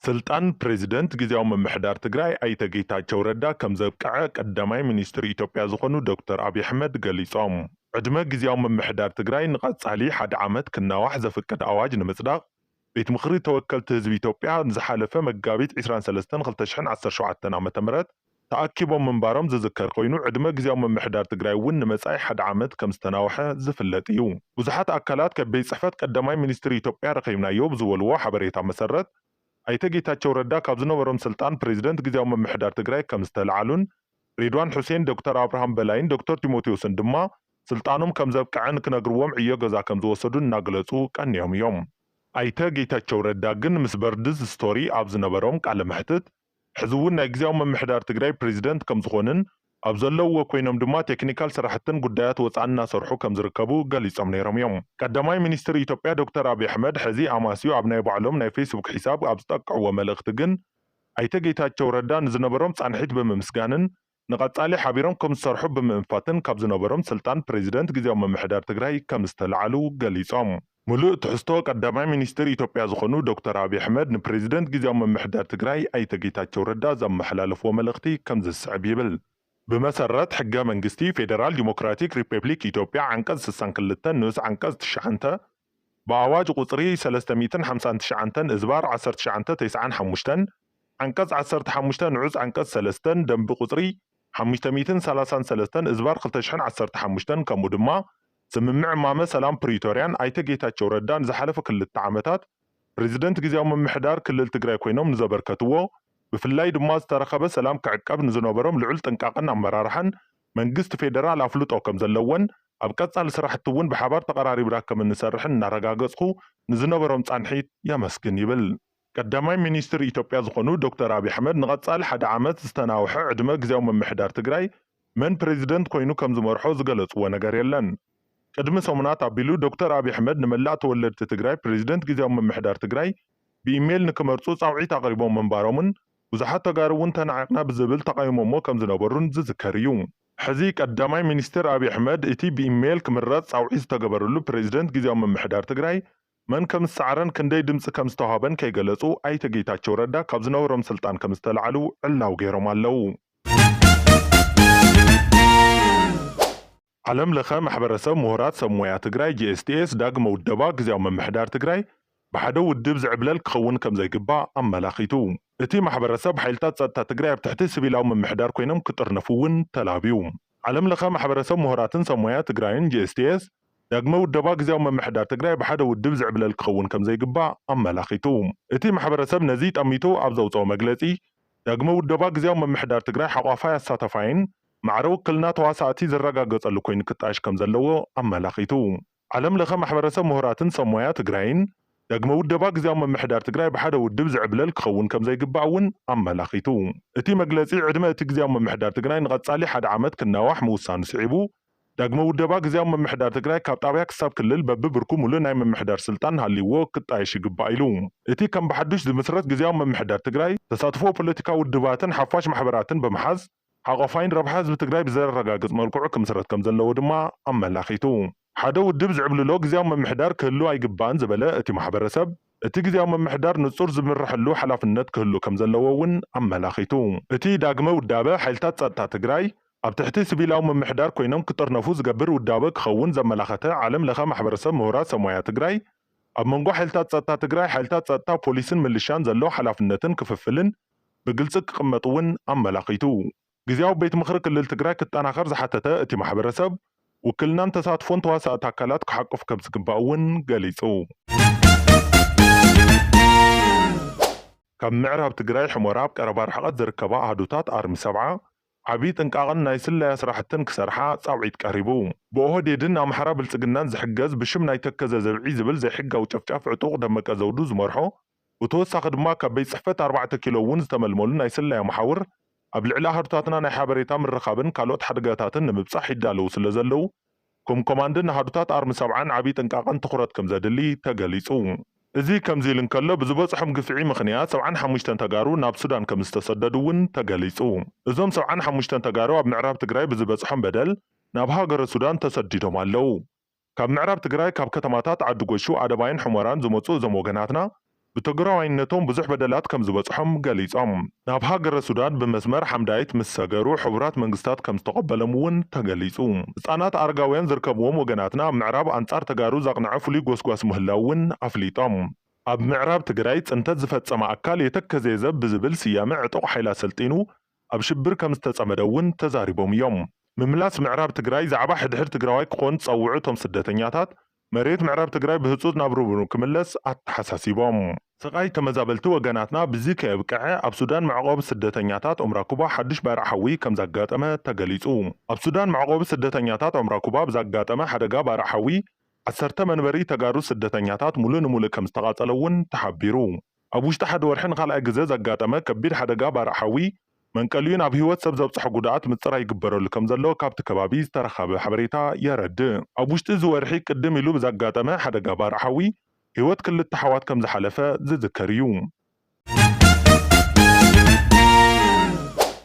ስልጣን ፕሬዚደንት ጊዜያዊ ምምሕዳር ትግራይ ኣይተ ጌታቸው ረዳ ከም ዘብቅዐ ቀዳማይ ሚኒስትር ኢትዮጵያ ዝኾኑ ዶክተር አብይ አሕመድ ገሊጾም። ዕድመ ጊዜያዊ ምምሕዳር ትግራይ ንቐጻሊ 1 ዓመት ክናዋሕ ዘፍቅድ ኣዋጅ ንምጽዳቕ ቤት ምኽሪ ተወከልቲ ህዝቢ ኢትዮጵያ ንዝሓለፈ መጋቢት 23 2017 ዓ.ም ተኣኪቦም ምንባሮም ዝዝከር ኮይኑ ዕድመ ጊዜያዊ ምምሕዳር ትግራይ እውን ንመጻኢ 1 ዓመት ከም ዝተናውሐ ዝፍለጥ እዩ። ብዙሓት ኣካላት ከቤት ጽሕፈት ቀዳማይ ሚኒስትር ኢትዮጵያ ረኺብናዮ ብዝበልዎ ሓበሬታ መሰረት ኣይተ ጌታቸው ረዳ ካብ ዝነበሮም ስልጣን ፕሬዚደንት ጊዜያዊ ምምሕዳር ትግራይ ከም ዝተለዓሉን ሬድዋን ሑሴን ዶክተር አብርሃም በላይን ዶክተር ቲሞቴዎስን ድማ ስልጣኖም ከም ዘብቅዐን ክነግርዎም ዕዮ ገዛ ከም ዝወሰዱን እናገለጹ ቀኒዮም እዮም። ኣይተ ጌታቸው ረዳ ግን ምስ በርድዝ ስቶሪ ኣብ ዝነበሮም ቃለ መሕትት ሕዚ እውን ናይ ጊዜያዊ ምምሕዳር ትግራይ ፕሬዚደንት ከም ዝኾንን ኣብ ዘለውዎ ኮይኖም ድማ ቴክኒካል ስራሕትን ጉዳያት ወፃኢ እናሰርሑ ከም ዝርከቡ ገሊጾም ነይሮም እዮም። ቀዳማይ ሚኒስትር ኢትዮጵያ ዶክተር አብይ አሕመድ ሕዚ ኣማስዩ ኣብ ናይ ባዕሎም ናይ ፌስቡክ ሒሳብ ኣብ ዝጠቅዕዎ መልእኽቲ ግን ኣይተ ጌታቸው ረዳ ንዝነበሮም ጻንሒት ብምምስጋንን ንቐጻሊ ሓቢሮም ከም ዝሰርሑ ብምእንፋትን ካብ ዝነበሮም ስልጣን ፕሬዚደንት ጊዜያዊ ምምሕዳር ትግራይ ከም ዝተለዓሉ ገሊጾም። ሙሉእ ትሕዝቶ ቀዳማይ ሚኒስትር ኢትዮጵያ ዝኾኑ ዶክተር አብይ አሕመድ ንፕሬዚደንት ጊዜያዊ ምምሕዳር ትግራይ ኣይተ ጌታቸው ረዳ ዘመሓላለፍዎ መልእኽቲ ከም ዝስዕብ ይብል። بمسرت حقا منجستي فيدرال ديمقراطيك ريبابليك إثيوبيا عنقز 62 نوز عنقز 9 بأواج قطري 359 إزبار 1995 عنقز 15 عز عنقز 3 دنب قطري 533 إزبار 2015 كمدما سممع مامة سلام بريتوريان أيت ጌታቸው ረዳን ዝሓለፈ ክልተ ዓመታት ፕሬዚደንት ጊዜያዊ ምምሕዳር ክልል ትግራይ ኮይኖም ንዘበርከትዎ ብፍላይ ድማ ዝተረኸበ ሰላም ክዕቀብ ንዝነበሮም ልዑል ጥንቃቐን ኣመራርሓን መንግስቲ ፌደራል ኣፍልጦ ከም ዘለዎን ኣብ ቀጻሊ ስራሕቲ እውን ብሓባር ተቀራሪብና ከም እንሰርሕን እናረጋገጽኩ ንዝነበሮም ጻንሒት የመስግን ይብል። ቀዳማይ ሚኒስትር ኢትዮጵያ ዝኾኑ ዶክተር አብይ አሕመድ ንቐጻሊ 1 ዓመት ዝተናውሐ ዕድመ ጊዜያዊ ምምሕዳር ትግራይ መን ፕሬዚደንት ኮይኑ ከም ዝመርሖ ዝገለጽዎ ነገር የለን። ቅድሚ ሰሙናት ኣቢሉ ዶክተር አብይ አሕመድ ንመላእ ተወለድቲ ትግራይ ፕሬዚደንት ጊዜያዊ ምምሕዳር ትግራይ ብኢሜይል ንክመርጹ ጻውዒት ኣቕሪቦም ምንባሮምን ብዙሓት ተጋሩ እውን ተናዒቕና ብዝብል ተቃይሞሞ ከም ዝነበሩን ዝዝከር እዩ። ሕዚ ቀዳማይ ሚኒስትር አብይ አሕመድ እቲ ብኢሜይል ክምረጽ ጻውዒት ዝተገበረሉ ፕሬዚደንት ጊዜያዊ ምምሕዳር ትግራይ መን ከም ዝሰዓረን ክንደይ ድምፂ ከም ዝተዋሃበን ከይገለጹ ኣይተ ጌታቸው ረዳ ካብ ዝነበሮም ስልጣን ከም ዝተለዓሉ ዕላው ገይሮም ኣለው። ዓለም ለኸ ማሕበረሰብ ምሁራት ሰብ ሞያ ትግራይ GSTS ዳግመ ውደባ ጊዜያዊ ምምሕዳር ትግራይ ብሓደ ውድብ ዝዕብለል ክኸውን ከም ዘይግባእ ኣመላኺቱ። እቲ ማሕበረሰብ ሓይልታት ጸጥታ ትግራይ ኣብ ትሕቲ ሲቪላዊ ምምሕዳር ኮይኖም ክጥርነፉ እውን ተላብዩ። ዓለም ለኸ ማሕበረሰብ ምሁራትን ሰብ ሞያ ትግራይን GSTS ዳግመ ውደባ ጊዜያዊ ምምሕዳር ትግራይ ብሓደ ውድብ ዝዕብለል ክኸውን ከም ዘይግባእ ኣመላኺቱ። እቲ ማሕበረሰብ ነዚ ጠሚቱ ኣብ ዘውፅኦ መግለጺ ዳግመ ውደባ ጊዜያዊ ምምሕዳር ትግራይ ሓቋፋይ ኣሳተፋይን ማዕረ ውክልና ተዋሳእቲ ዝረጋገጸሉ ኮይኑ ክጣየሽ ከም ዘለዎ ኣመላኺቱ። ዓለም ለኸ ማሕበረሰብ ምሁራትን ሰብ ሞያ ትግራይን ዳግመ ውደባ ጊዜያዊ ምምሕዳር ትግራይ ብሓደ ውድብ ዝዕብለል ክኸውን ከም ዘይግባእ እውን ኣመላኺቱ። እቲ መግለጺ ዕድመ እቲ ጊዜያዊ ምምሕዳር ትግራይ ንቐጻሊ 1 ዓመት ክናዋሕ ምውሳኑ ስዒቡ ዳግመ ውደባ ጊዜያዊ ምምሕዳር ትግራይ ካብ ጣብያ ክሳብ ክልል በብብርኩ ሙሉእ ናይ ምምሕዳር ስልጣን ሃልይዎ ክጣየሽ ይግባእ ኢሉ። እቲ ከም ብሓዱሽ ዝምስረት ጊዜያዊ ምምሕዳር ትግራይ ተሳትፎ ፖለቲካዊ ውድባትን ሓፋሽ ማሕበራትን ብምሓዝ ሓቆፋይን ረብሓ ህዝቢ ትግራይ ብዘረጋግጽ መልክዑ ክምስረት ከም ዘለዎ ድማ ኣመላኺቱ። ሓደ ውድብ ዝዕብልሎ ጊዜያዊ ምምሕዳር ክህሉ ኣይግባእን ዝበለ እቲ ማሕበረሰብ እቲ ጊዜያዊ ምምሕዳር ንጹር ዝምርሐሉ ሓላፍነት ክህሉ ከም ዘለዎ እውን ኣመላኺቱ። እቲ ዳግመ ውዳበ ሓይልታት ጸጥታ ትግራይ ኣብ ትሕቲ ሲቪላዊ ምምሕዳር ኮይኖም ክጥርነፉ ዝገብር ውዳበ ክኸውን ዘመላኸተ ዓለም ለኸ ማሕበረሰብ ምሁራት ሰብ ሞያ ትግራይ ኣብ መንጎ ሓይልታት ጸጥታ ትግራይ ሓይልታት ጸጥታ ፖሊስን ምልሻን ዘሎ ሓላፍነትን ክፍፍልን ብግልፂ ክቕመጥ እውን ኣመላኺቱ። ጊዜያዊ ቤት ምኽሪ ክልል ትግራይ ክጠናኸር ዝሓተተ እቲ ማሕበረሰብ ውክልናን ተሳትፎን ተዋሳእቲ ኣካላት ክሓቁፍ ከም ዝግባእ እውን ገሊጹ። ካብ ምዕራብ ትግራይ ሕሞራ ኣብ ቀረባ ርሕቐት ዝርከባ ኣህዱታት ኣርሚ 70 ዓብዪ ጥንቃቐን ናይ ስለያ ስራሕትን ክሰርሓ ጻውዒት ቀሪቡ። ብኦህዴድን ኣምሓራ ብልጽግናን ዝሕገዝ ብሽም ናይ ተከዘ ዘብዒ ዝብል ዘይሕጋዊ ጨፍጫፍ ዕጡቕ ደመቀ ዘውዱ ዝመርሖ ብተወሳኺ ድማ ካብ ቤት ጽሕፈት 4 ኪሎ እውን ዝተመልመሉ ናይ ስለያ መሓውር ኣብ ልዕሊ ኣህዱታትና ናይ ሓበሬታ ምርኻብን ካልኦት ሓደጋታትን ንምብጻሕ ይዳለዉ ስለ ዘለዉ ከም ኮማንድን ኣህዱታት ኣርሚ 70 ዓብዪ ጥንቃቐን ትኹረት ከም ዘድሊ ተገሊጹ። እዚ ከምዚ ኢሉ እንከሎ ብዝበጽሖም ግፍዒ ምኽንያት 75 ተጋሩ ናብ ሱዳን ከም ዝተሰደዱ እውን ተገሊጹ። እዞም 75 ተጋሩ ኣብ ምዕራብ ትግራይ ብዝበጽሖም በደል ናብ ሃገረ ሱዳን ተሰዲዶም ኣለው። ካብ ምዕራብ ትግራይ ካብ ከተማታት ዓዲ ጎሹ ኣደባይን ሕሞራን ዝመጹ እዞም ወገናትና بتግራዋይነቶም ብዙሕ በደላት ከም ዝበጽሖም ገሊጾም ናብ ሃገረ ሱዳን ብመስመር ሓምዳይት ምስ ሰገሩ ሕቡራት መንግስታት ከም ዝተቐበሎም እውን ተገሊጹ ህጻናት ኣረጋውያን ዝርከብዎም ወገናትና ምዕራብ ኣንጻር ተጋሩ ዘቕንዐ ፍሉይ ጎስጓስ ምህላው እውን ኣፍሊጦም ኣብ ምዕራብ ትግራይ ጽንተት ዝፈጸመ ኣካል የተከዘ ዘብ ብዝብል ስያመ ዕጡቕ ሓይላ ሰልጢኑ ኣብ ሽብር ከም ዝተጸመደ እውን ተዛሪቦም እዮም ምምላስ ምዕራብ ትግራይ ዛዕባ ሕድሕድ ትግራዋይ ክኾን ጸውዑ ቶም ስደተኛታት መሬት ምዕራብ ትግራይ ብህጹጽ ናብ ሩብሩ ክምለስ ኣተሓሳሲቦም ስቃይ ተመዛበልቲ ወገናትና ብዚ ከየብቅዐ ኣብ ሱዳን መዕቆብ ስደተኛታት ዑምራ ኩባ ሓድሽ ባርሓዊ ከም ዘጋጠመ ተገሊጹ ኣብ ሱዳን መዕቆብ ስደተኛታት ዑምራ ኩባ ብዘጋጠመ ሓደጋ ባርሓዊ 10 መንበሪ ተጋሩ ስደተኛታት ሙሉእ ንሙሉእ ከም ዝተቃጸለ እውን ተሓቢሩ ኣብ ውሽጢ ሓደ ወርሒ ንኻልኣይ ግዜ ዘጋጠመ ከቢድ ሓደጋ ባርሓዊ መንቀልዩን ኣብ ህይወት ሰብ ዘብጽሕ ጉድኣት ምጽራ ይግበረሉ ከም ዘሎ ካብቲ ከባቢ ዝተረኸበ ሓበሬታ የረድእ ኣብ ውሽጢ ዝወርሒ ቅድም ኢሉ ብዘጋጠመ ሓደጋ ባርሓዊ ህይወት ክልተ ሓዋት ከም ዝሓለፈ ዝዝከር እዩ